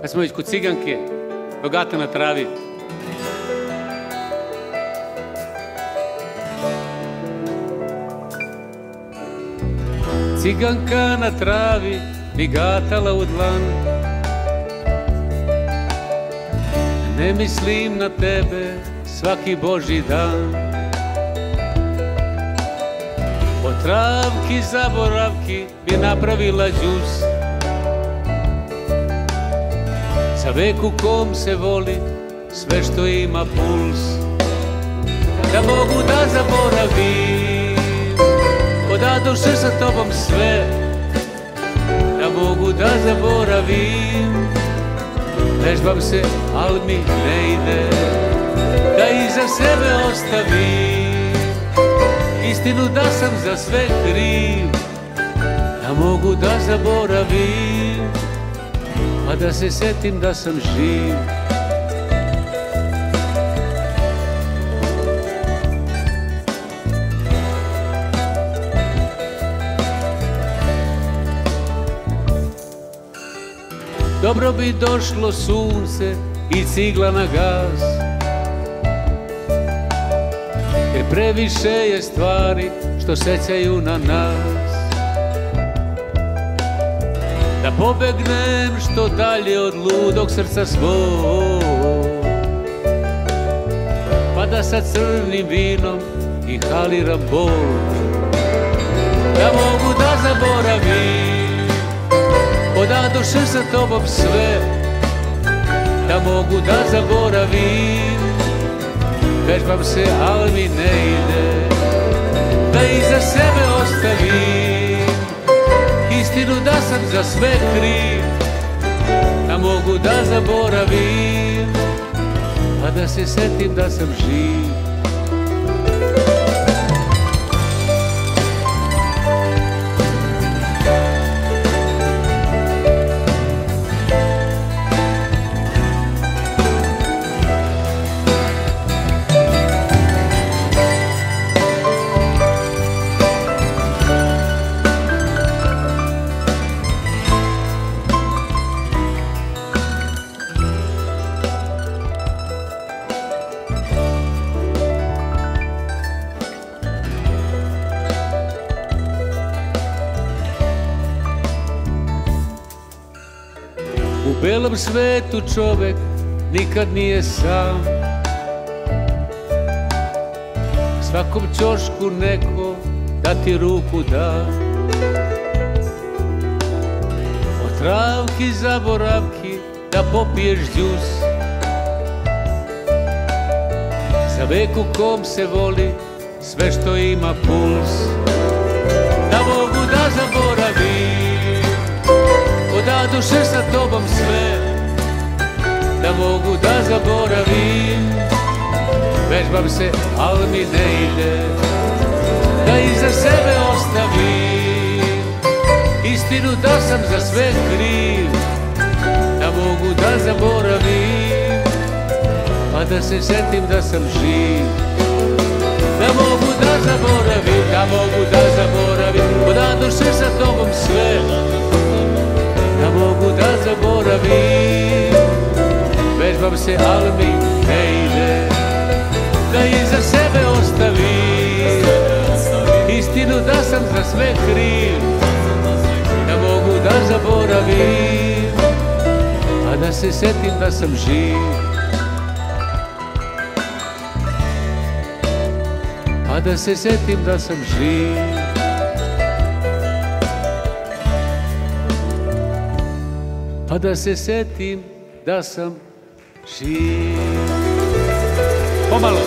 Kad smo već kod ciganke, Bogata na travi. Ciganka na travi mi gatala u dlan. Ne mislim na tebe svaki božji dan. Od travki zaboravki bi napravila džus. Za vek u kom se voli sve što ima puls. Da mogu da zaboravim, da duše sa tobom sve. Da mogu da zaboravim, vežbam se, al mi ne ide. Da iza sebe ostavim istinu da sam za sve kriv. Da mogu da zaboravim, a da se setim da sam živ. Dobro bi došlo sunce i cigla na gas, jer previše je stvari što sećaju na nas. Da pobegnem što dalje od ludog srca svog, pa da sa crnim vinom inhaliram bol. Da mogu da zaboravim, da duše sa tobom sve. Da mogu da zaboravim, vežbam se, ali mi ne ide. Da iza sebe ostavim istinu da sam za sve kriv. Da mogu da zaboravim, a da se setim da sam živ. U belom svetu čovek nikad nije sam. Svakom ćošku neko da ti ruku da. Od travki zaboravki da popiješ džus. Za vek u kom se voli sve što ima puls. Da mogu da zaboravim, da duše sa tobom sve. Da mogu da zaboravim, vežbam se, al mi ne ide. Da iza sebe ostavim istinu da sam za sve kriv. Da mogu da zaboravim, pa da se setim da sam živ. Da mogu da zaboravim, da mogu da zaboravim, da duše sa tobom sve. Da mogu da zaboravim, vežbam se, al mi ne ide. Da iza sebe ostavim istinu da sam za sve kriv. Da mogu da zaboravim, a da se setim da sam živ. A da se setim da sam živ. A da se setim da sam živ. Pomalo.